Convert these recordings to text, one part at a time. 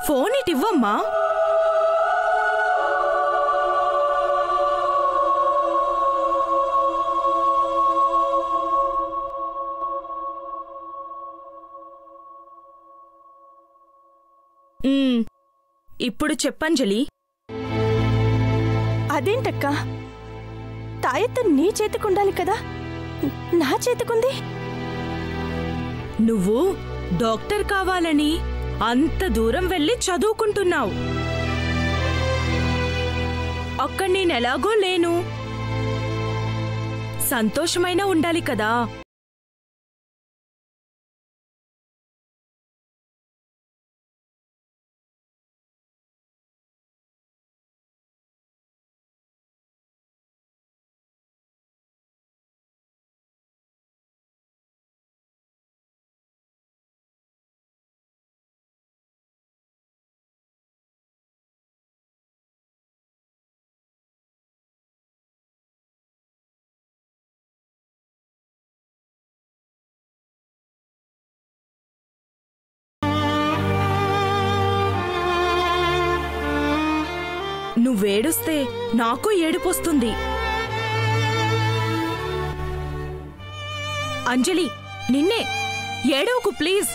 Phone ఇటివ్వమ్మా. ఇప్పుడు చెప్పంజలి. అదేంటక్కా, తాయెత్తు నీ చేతికుండాలి కదా, నా చేతికుంది? నువ్వు డాక్టర్ కావాలని అంత దూరం వెళ్ళి చదువుకుంటున్నావు. అక్కడ నేనెలాగో లేను. సంతోషమైనా ఉండాలి కదా. నువ్వేడుస్తే నాకు ఏడుపొస్తుంది. అంజలి, నిన్నే ఏడవకు ప్లీజ్.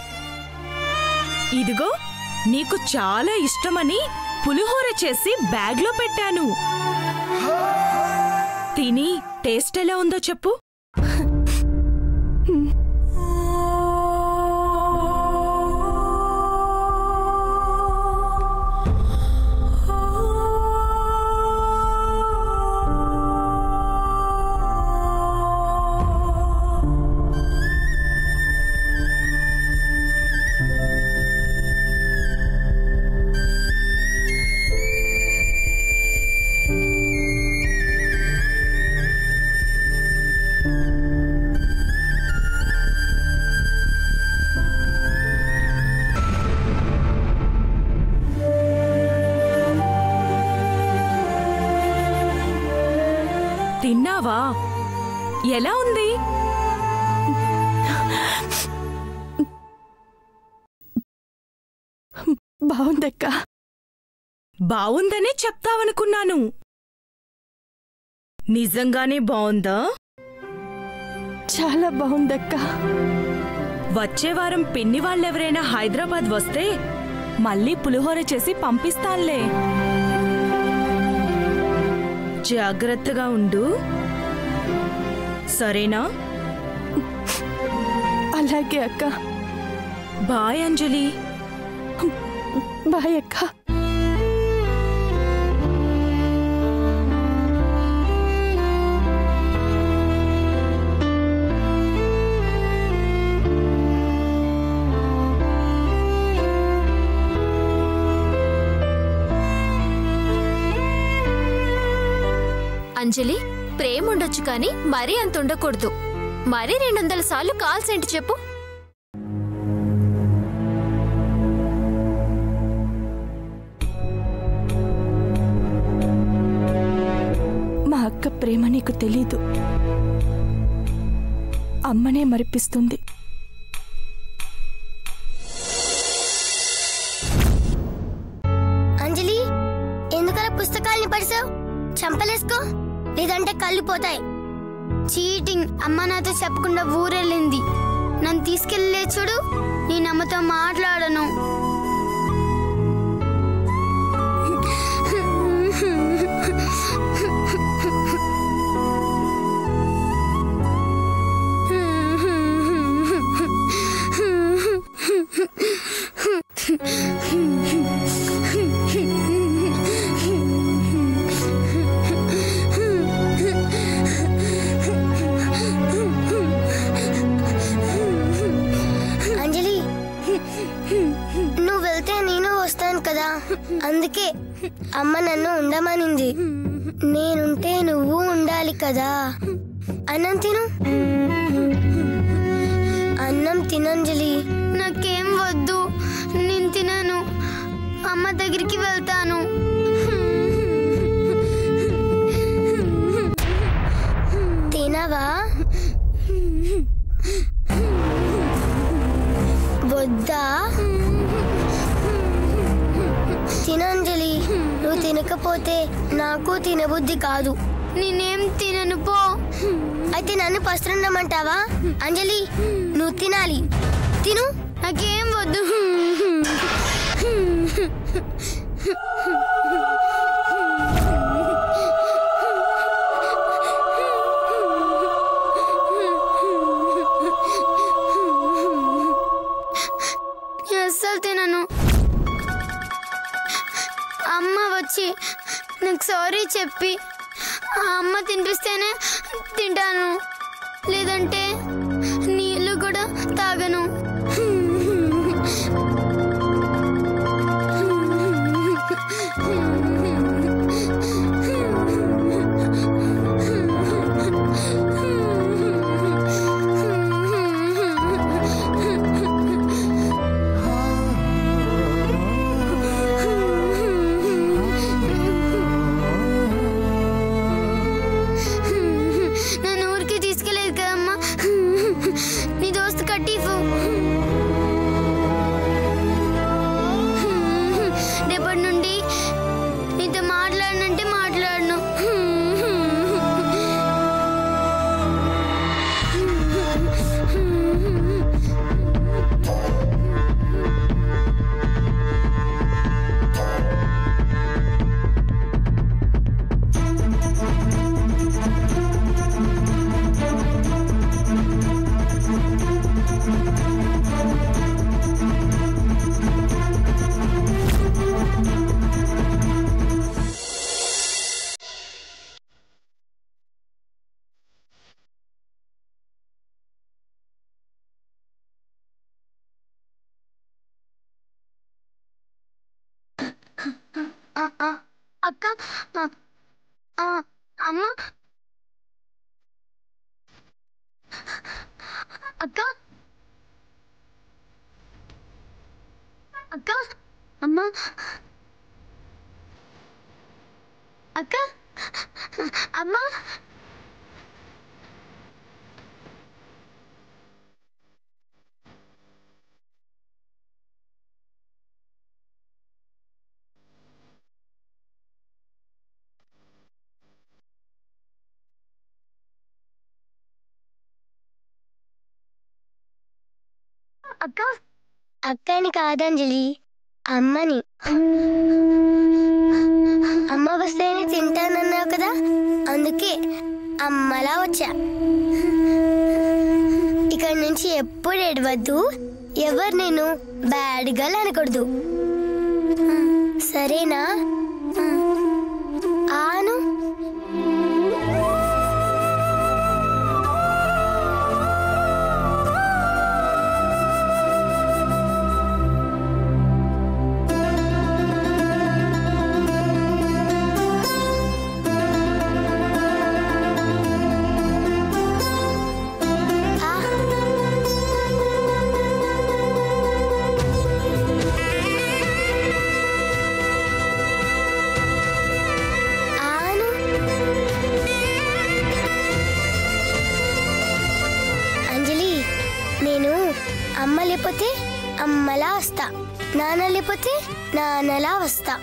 ఇదిగో నీకు చాలా ఇష్టమని పులిహోర చేసి బ్యాగ్లో పెట్టాను. తిని టేస్ట్ ఎలా ఉందో చెప్పు. తిన్నావా? ఎలా ఉంది? బావుందక్కా. బావుందనే చెప్తావనుకున్నాను. నిజంగానే బావుందా? చాలా బావుందక్కా. వచ్చే వారం పిన్ని వాళ్ళెవరైనా హైదరాబాద్ వస్తే మళ్ళీ పులిహోర చేసి పంపిస్తాన్లే. జాగ్రత్తగా ఉండు, సరేనా? అలాగే అక్క. బాయ్ అంజలి. బాయ్ అక్క. అంజలి, ప్రేమ ఉండొచ్చు కానీ మరీ అంత ఉండకూడదు. మరీ 200 సార్లు కాల్స్ ఏంటి చెప్పు. మా అక్క ప్రేమ నీకు తెలీదు. అమ్మనే మరిపిస్తుంది. అంజలి, ఎందుకలా పుస్తకాల్ని పడిసావు? చంపలేసుకో, లేదంటే కళ్ళు పోతాయి. చీటింగ్. అమ్మ నాతో చెప్పకుండా ఊరెళ్ళింది. నన్ను తీసుకెళ్ళలే చూడు. నేను అమ్మతో మాట్లాడను. అందుకే అమ్మ నన్ను ఉండమనింది. నేనుంటే నువ్వు ఉండాలి కదా. అన్నం తిను. అన్నం తినంజలి. నాకేం వద్దు, నేను తినను. అమ్మ దగ్గరికి వెళ్తాను. తినవా? వద్దా? తినకపోతే నాకు తినబుద్ధి కాదు. నేనేం తినను పో. అయితే నన్ను పస్తుండమంటావా? అంజలి, నువ్వు తినాలి. తిను. నాకేం వద్దు. అస్సలు తినను. అమ్మ వచ్చి నాకు సారీ చెప్పి ఆ అమ్మ తినిపిస్తేనే తింటాను, లేదంటే నీళ్ళు కూడా తాగను. రేపటి నుండి నీతో మాట్లాడనంటే మాట్లాడను. అక్క, అమ్మ, అక్క, అక్క, అమ్మ, అక్క, అమ్మ. అక్క, అక్కని కాదంజలి, అమ్మని. అమ్మ వస్తేనే తింటానన్నావు కదా, అందుకే అమ్మలా వచ్చా. ఇక్కడ నుంచి ఎప్పుడు ఏడవద్దు, ఎవరు నేను బ్యాడ్ గర్ల్ అనకూడదు, సరేనా? ఆను. అమ్మ లేకపోతే అమ్మలా వస్తా, నాన్న లేకపోతే నాన్నలా వస్తా.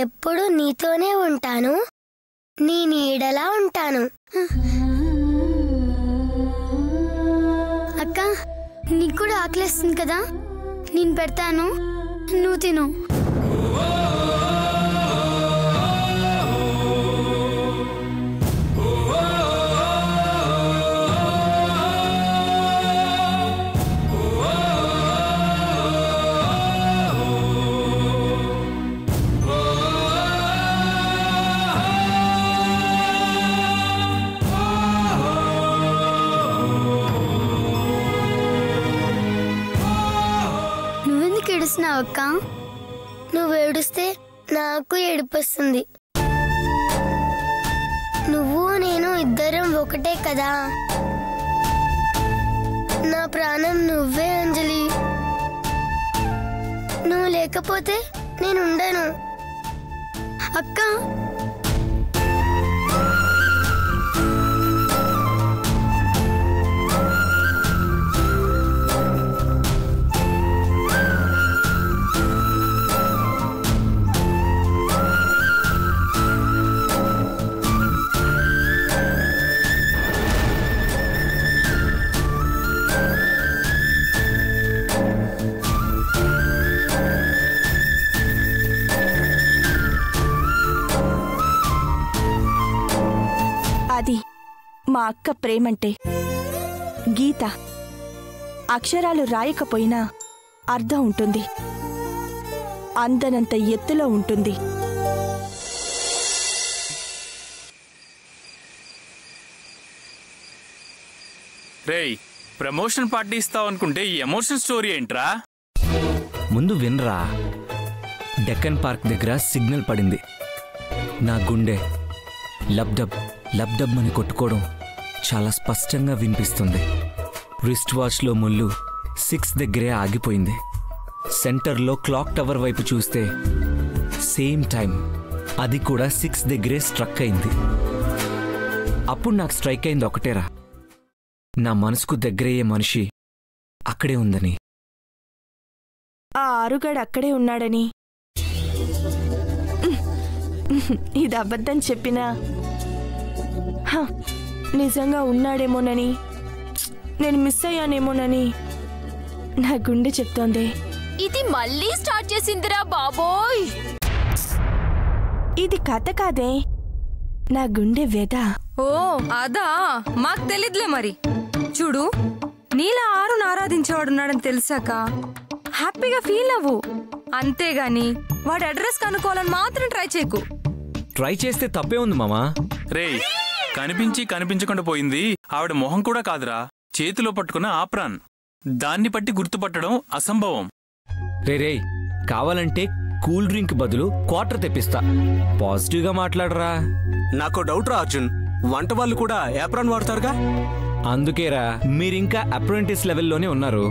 ఎప్పుడు నీతోనే ఉంటాను, నీ నీడలా ఉంటాను. అక్క, నీకు కూడా ఆకలిస్తుంది కదా, నేను పెడతాను, నువ్వు తిను. అక్క, నువ్వు ఏడుస్తే నాకు ఏడుపొస్తుంది. నువ్వు నేను ఇద్దరం ఒకటే కదా. నా ప్రాణం నువ్వే అంజలి. నువ్వు లేకపోతే నేను ఉండను అక్క. అక్క ప్రేమంటే. గీత అక్షరాలు రాయకపోయినా అర్థం ఉంటుంది, అందనంత ఎత్తులో ఉంటుంది. రేయ్, ప్రమోషన్ పార్టీ ఇస్తావు అనుకుంటే ఈ ఎమోషన్ స్టోరీ ఏంట్రా? ముందు వినరా. డెక్కన్ పార్క్ దగ్గర సిగ్నల్ పడింది. నా గుండె లబ్డబ్ లబ్డబ్ అని కొట్టుకోవడం చాలా స్పష్టంగా వినిపిస్తుంది. రిస్ట్ వాచ్లో ముళ్ళు 6 దగ్గరే ఆగిపోయింది. సెంటర్లో క్లాక్ టవర్ వైపు చూస్తే సేమ్ టైం, అది కూడా 6 దగ్గరే స్ట్రక్ అయింది. అప్పుడు నాకు స్ట్రైక్ అయింది ఒకటేరా, నా మనసుకు దగ్గరయ్యే మనిషి అక్కడే ఉందని. ఆ ఆరుగాడు అక్కడే ఉన్నాడని, ఇది అబద్ధం చెప్పినా నిజంగా ఉన్నాడేమోనని, నేను మిస్ అయ్యానేమోనని నా గుండె చెప్తోంది. ఇది మళ్ళీ స్టార్ట్ చేసిందిరా బాబోయ్. ఇది కథ కాదే, నా గుండె వెద. ఓ అదా, మాకు తెలీదులే. మరి చూడు, నీలా ఆరును ఆరాధించేవాడున్నాడని తెలిసాక హ్యాపీగా ఫీల్ అవ్వు, అంతేగాని వాడి అడ్రస్ కనుక్కోవాలని మాత్రం ట్రై చేయకు. ట్రై చేస్తే తప్పే ఉంది మామా. రేయ్, కనిపించి కనిపించకుండా పోయింది ఆవిడ మొహం కూడా కాదురా, చేతిలో పట్టుకున్న ఆప్రాన్. దాన్ని పట్టి గుర్తుపట్టడం అసంభవం. రే, కావాలంటే కూల్ డ్రింక్ బదులు క్వార్టర్ తెప్పిస్తా. పాజిటివ్గా మాట్లాడరా. నాకు డౌట్ రా అర్జున్, వంట వాళ్ళు కూడా యాప్రాన్ వాడతారుగా? అందుకేరా మీరింకా అప్రెంటిస్ లెవెల్లోనే ఉన్నారు.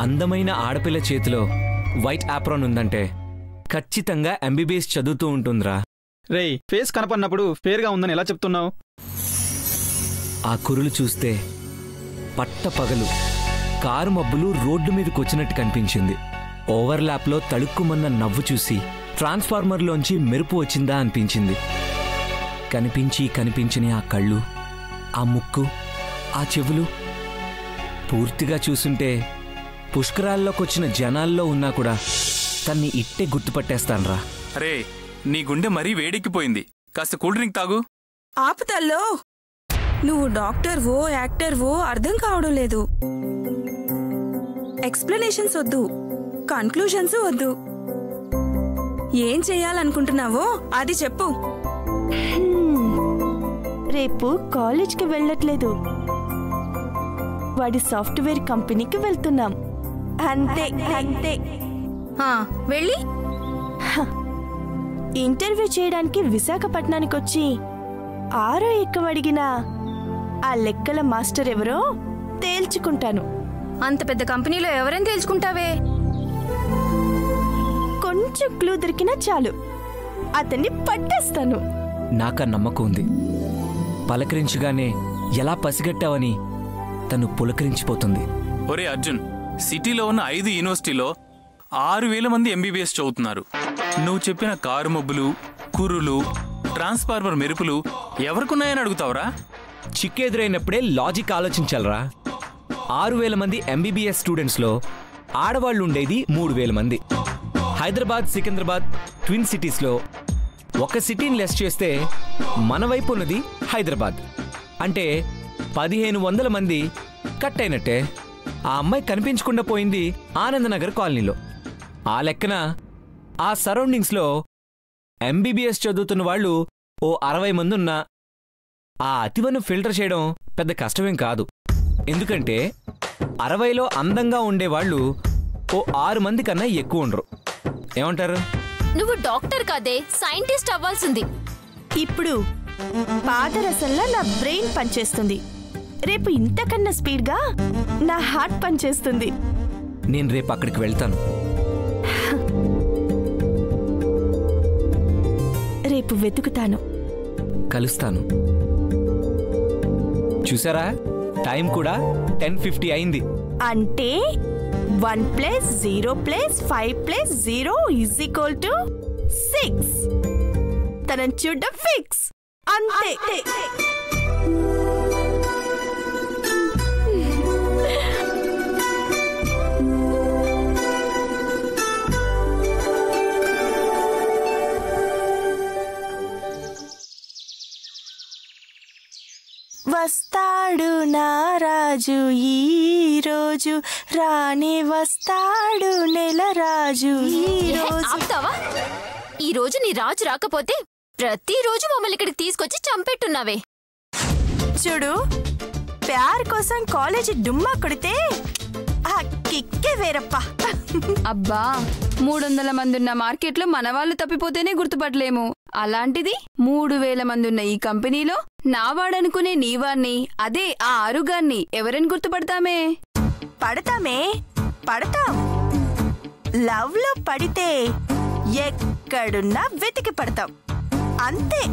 అందమైన ఆడపిల్ల చేతిలో వైట్ ఆప్రాన్ ఉందంటే ఖచ్చితంగా ఎంబీబీఎస్ చదువుతూ ఉంటుందిరా. రేయ్, ఫేస్ కనపడినప్పుడు ఫేర్గా ఉందని ఎలా చెప్తున్నావు? ఆ కురులు చూస్తే పట్టపగలు కారు మబ్బులు రోడ్డు మీదకి వచ్చినట్టు కనిపించింది. ఓవర్లాప్లో తళుక్కుమన్న నవ్వు చూసి ట్రాన్స్ఫార్మర్లోంచి మెరుపు వచ్చిందా అనిపించింది. కనిపించి కనిపించని ఆ కళ్ళు, ఆ ముక్కు, ఆ చెవులు పూర్తిగా చూసుంటే పుష్కరాల్లోకొచ్చిన జనాల్లో ఉన్నా కూడా తన్ని ఇట్టే గుర్తుపట్టేస్తాన్రా. అరే, నీ గుండె మరీ వేడెక్కిపోయింది, కాస్త కూల్ డ్రింక్ తాగు. ఆపుతల్లో, నువ్వు డాక్టర్వో యాక్టర్వో అర్థం కావడం లేదు. ఎక్స్ప్లెనేషన్స్ వద్దు, కన్క్లూషన్స్ వద్దు. ఏం చెయ్యాలనుకుంటున్నావో అది చెప్పు. రేపు కాలేజ్కి వెళ్ళట్లేదు, వాడి సాఫ్ట్వేర్ కంపెనీకి వెళ్తున్నాం. అంతే అంతే. వెళ్ళి ఇంటర్వ్యూ చేయడానికి విశాఖపట్నానికి వచ్చి ఆరో ఎక్కం అడిగినా ఆ లెక్కల మాస్టర్ ఎవరో తేల్చుకుంటాను. అంత పెద్ద కంపెనీలో ఎవరైనా తేల్చుకుంటావే? కొంచెం క్లూ దొరికినా చాలు, అతన్ని పట్టేస్తాను. నాకా నమ్మకం ఉంది. పలకరించగానే ఎలా పసిగట్టావని తను పులకరించిపోతుంది. ఒరే అర్జున్, సిటీలో ఉన్న 5 యూనివర్సిటీలో 6,000 మంది ఎంబీబీఎస్ చదువుతున్నారు. నువ్వు చెప్పిన కారు మబ్బులు, కురులు, ట్రాన్స్ఫార్మర్ మెరుపులు ఎవరికున్నాయని అడుగుతావురా? చిక్కెదురైనప్పుడే లాజిక్ ఆలోచించాలరా. 6,000 మంది ఎంబీబీఎస్ స్టూడెంట్స్లో ఆడవాళ్లు ఉండేది 3,000 మంది. హైదరాబాద్, సికింద్రాబాద్ ట్విన్ సిటీస్లో ఒక సిటీని లెస్ చేస్తే మన వైపు ఉన్నది హైదరాబాద్. అంటే 1,500 మంది కట్ అయినట్టే. ఆ అమ్మాయి కనిపించకుండా పోయింది ఆనందనగర్ కాలనీలో. ఆ లెక్కన ఆ సరౌండింగ్స్లో ఎంబీబీఎస్ చదువుతున్న వాళ్ళు ఓ 60 మంది ఉన్నా ఆ అతివను ఫిల్టర్ చేయడం పెద్ద కష్టమేం కాదు. ఎందుకంటే 60లో అందంగా ఉండేవాళ్ళు ఓ 6 మంది కన్నా ఎక్కువ ఉండరు. ఏమంటారు? నువ్వు డాక్టర్ కాదే, సైంటిస్ట్ అవ్వాల్సింది. ఇప్పుడు పాదరసంలా నా బ్రెయిన్ పనిచేస్తుంది, రేపు ఇంతకన్నా స్పీడ్గా నా హార్ట్ పనిచేస్తుంది. నేను రేపు అక్కడికి వెళ్తాను. రేపు వెతుకుతాను, కలుస్తాను. చూసారా, టైం కూడా 10:50 అయింది. అంటే 1 + 0 + 5 + 0 = 6. తనని చూడ్డం ఫిక్స్, అంతే. వస్తాడు నా రాజు ఈ రోజు రానే వస్తాడు నెల రాజు ఆపుతావా? ఈ రోజు నీ రాజు రాకపోతే ప్రతిరోజు మమ్మల్ని ఇక్కడికి తీసుకొచ్చి చంపెట్టున్నావే. చూడు, ప్యార్ కోసం కాలేజీ డుమ్మా కొడితే ఆ కిక్కే వేరప్ప. అబ్బా 300 మంది ఉన్న మార్కెట్లో మన వాళ్ళు తప్పిపోతేనే గుర్తుపట్టలేము. అలాంటిది 3000 మంది ఉన్న ఈ కంపెనీలో నా వాడనుకునే నీవాణ్ణి, అదే ఆ ఆరుగాన్ని ఎవరని గుర్తుపడతామే? పడతాం. లవ్ లో పడితే ఎక్కడున్నా వెతికి పడతాం, అంతే.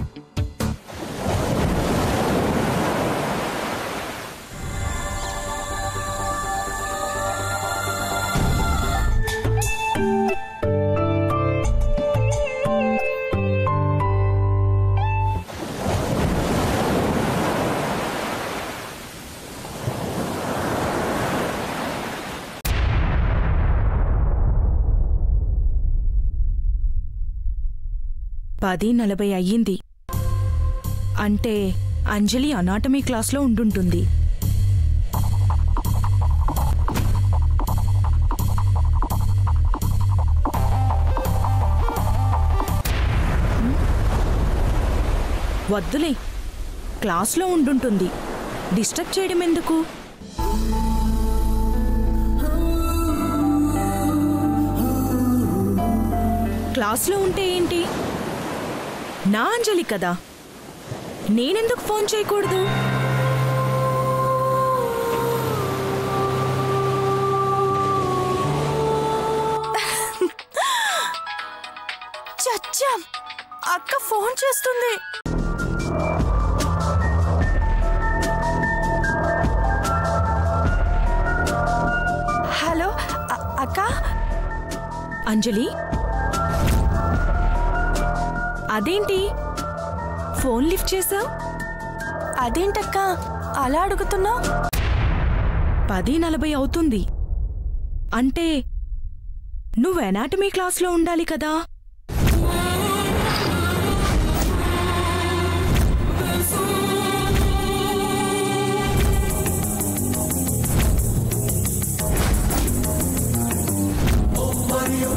పది 40 అయ్యింది అంటే అంజలి అనాటమీ క్లాస్లో ఉండుంటుంది. వద్దులే, క్లాస్లో ఉండుంటుంది, డిస్టర్బ్ చేయడం ఎందుకు? క్లాస్లో ఉంటే ఏంటి, నా అంజలి కదా, నేనెందుకు ఫోన్ చేయకూడదు? చచ్చా, అక్క ఫోన్ చేస్తుంది. హలో అక్క. అంజలి, అదేంటి ఫోన్ లిఫ్ట్ చేసావు? అదేంటక్క అలా అడుగుతున్నావు? 10:40 అవుతుంది అంటే నువ్వు అనాటమీ క్లాస్లో ఉండాలి కదా. Mario,